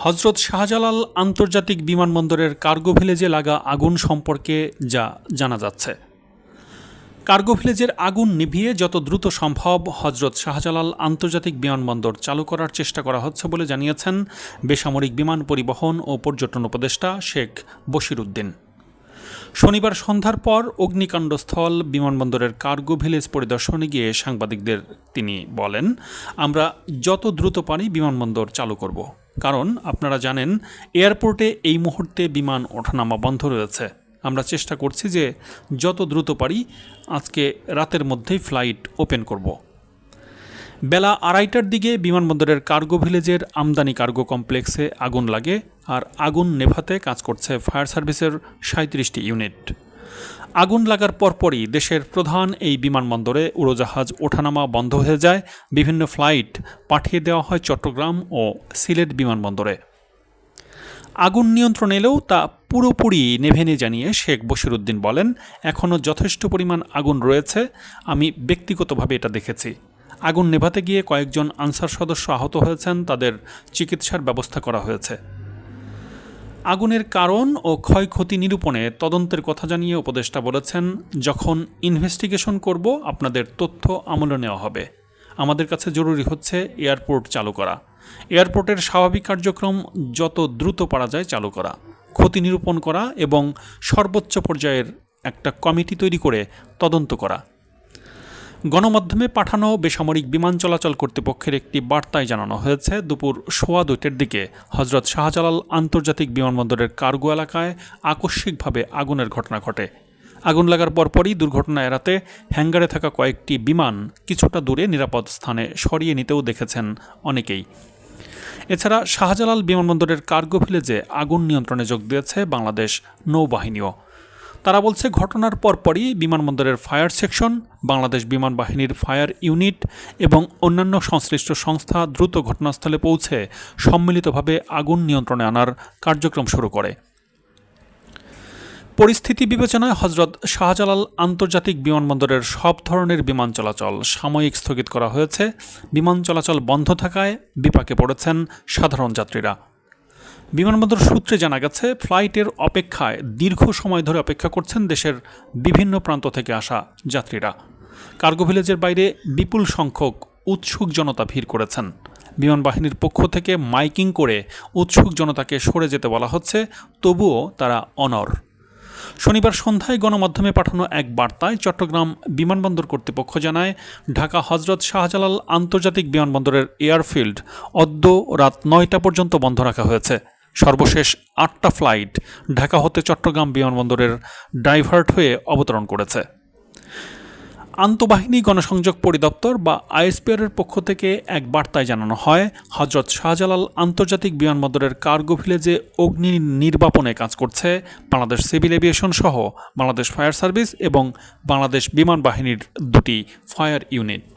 হজরত শাহজালাল আন্তর্জাতিক বিমানবন্দরের কার্গো ভিলেজে লাগা আগুন সম্পর্কে যা জানা যাচ্ছে। কার্গো ভিলেজের আগুন নিভিয়ে যত দ্রুত সম্ভব হজরত শাহজালাল আন্তর্জাতিক বিমানবন্দর চালু করার চেষ্টা করা হচ্ছে বলে জানিয়েছেন বেসামরিক বিমান পরিবহন ও পর্যটন উপদেষ্টা শেখ বশির উদ্দিন। শনিবার সন্ধ্যার পর অগ্নিকাণ্ডস্থল বিমানবন্দরের কার্গো ভিলেজ পরিদর্শনে গিয়ে সাংবাদিকদের তিনি বলেন, আমরা যত দ্রুত পারি বিমানবন্দর চালু করব, কারণ আপনারা জানেন এয়ারপোর্টে এই মুহূর্তে বিমান ওঠানামা বন্ধ রয়েছে। আমরা চেষ্টা করছি যে যত দ্রুত পারি আজকে রাতের মধ্যেই ফ্লাইট ওপেন করব। বেলা 2:30টার দিকে বিমানবন্দরের কার্গো ভিলেজের আমদানি কার্গো কমপ্লেক্সে আগুন লাগে, আর আগুন নেভাতে কাজ করছে ফায়ার সার্ভিসের 37টি ইউনিট। আগুন লাগার পরপরই দেশের প্রধান এই বিমানবন্দরে উড়োজাহাজ ওঠানামা বন্ধ হয়ে যায়। বিভিন্ন ফ্লাইট পাঠিয়ে দেওয়া হয় চট্টগ্রাম ও সিলেট বিমানবন্দরে। আগুন নিয়ন্ত্রণ এলেও তা পুরোপুরি নেভে জানিয়ে শেখ বশির উদ্দিন বলেন, এখনও যথেষ্ট পরিমাণ আগুন রয়েছে। আমি ব্যক্তিগতভাবে এটা দেখেছি। আগুন নেভাতে গিয়ে কয়েকজন আনসার সদস্য আহত হয়েছেন, তাদের চিকিৎসার ব্যবস্থা করা হয়েছে। আগুনের কারণ ও ক্ষয়ক্ষতি নিরূপণে তদন্তের কথা জানিয়ে উপদেষ্টা বলেছেন, যখন ইনভেস্টিগেশন করব আপনাদের তথ্য আমলে নেওয়া হবে। আমাদের কাছে জরুরি হচ্ছে এয়ারপোর্ট চালু করা, এয়ারপোর্টের স্বাভাবিক কার্যক্রম যত দ্রুত পারা যায় চালু করা, ক্ষতি নিরূপণ করা এবং সর্বোচ্চ পর্যায়ের একটা কমিটি তৈরি করে তদন্ত করা। গণমাধ্যমে পাঠানো বেসামরিক বিমান চলাচল কর্তৃপক্ষের একটি বার্তায় জানানো হয়েছে, দুপুর 2:15টার দিকে হজরত শাহজালাল আন্তর্জাতিক বিমানবন্দরের কার্গো এলাকায় আকস্মিকভাবে আগুনের ঘটনা ঘটে। আগুন লাগার পরপরই দুর্ঘটনা এড়াতে হ্যাঙ্গারে থাকা কয়েকটি বিমান কিছুটা দূরে নিরাপদ স্থানে সরিয়ে নিতেও দেখেছেন অনেকেই। এছাড়া শাহজালাল বিমানবন্দরের কার্গো ভিলেজে আগুন নিয়ন্ত্রণে যোগ দিয়েছে বাংলাদেশ নৌবাহিনীও। তারা বলছে, ঘটনার পরপরই বিমানবন্দরের ফায়ার সেকশন, বাংলাদেশ বিমান বাহিনীর ফায়ার ইউনিট এবং অন্যান্য সংশ্লিষ্ট সংস্থা দ্রুত ঘটনাস্থলে পৌঁছে সম্মিলিতভাবে আগুন নিয়ন্ত্রণে আনার কার্যক্রম শুরু করে। পরিস্থিতি বিবেচনায় হজরত শাহজালাল আন্তর্জাতিক বিমানবন্দরের সব ধরনের বিমান চলাচল সাময়িক স্থগিত করা হয়েছে। বিমান চলাচল বন্ধ থাকায় বিপাকে পড়েছেন সাধারণ যাত্রীরা। বিমানবন্দর সূত্রে জানা গেছে, ফ্লাইটের অপেক্ষায় দীর্ঘ সময় ধরে অপেক্ষা করছেন দেশের বিভিন্ন প্রান্ত থেকে আসা যাত্রীরা। কার্গো ভিলেজের বাইরে বিপুল সংখ্যক উৎসুক জনতা ভিড় করেছেন। বিমান বাহিনীর পক্ষ থেকে মাইকিং করে উৎসুক জনতাকে সরে যেতে বলা হচ্ছে, তবুও তারা অনড়। শনিবার সন্ধ্যায় গণমাধ্যমে পাঠানো এক বার্তায় চট্টগ্রাম বিমানবন্দর কর্তৃপক্ষ জানায়, ঢাকা হজরত শাহজালাল আন্তর্জাতিক বিমানবন্দরের এয়ারফিল্ড অদ্য রাত 9টা পর্যন্ত বন্ধ রাখা হয়েছে। সর্বশেষ 8টা ফ্লাইট ঢাকা হতে চট্টগ্রাম বিমানবন্দরের ডাইভার্ট হয়ে অবতরণ করেছে। আন্তঃবাহিনী গণসংযোগ পরিদপ্তর বা আইএসপিআরের পক্ষ থেকে এক বার্তায় জানানো হয়, হজরত শাহজালাল আন্তর্জাতিক বিমানবন্দরের কার্গো ভিলেজে অগ্নি নির্বাপনে কাজ করছে বাংলাদেশ সিভিল এভিয়েশন সহ বাংলাদেশ ফায়ার সার্ভিস এবং বাংলাদেশ বিমান বাহিনীর 2টি ফায়ার ইউনিট।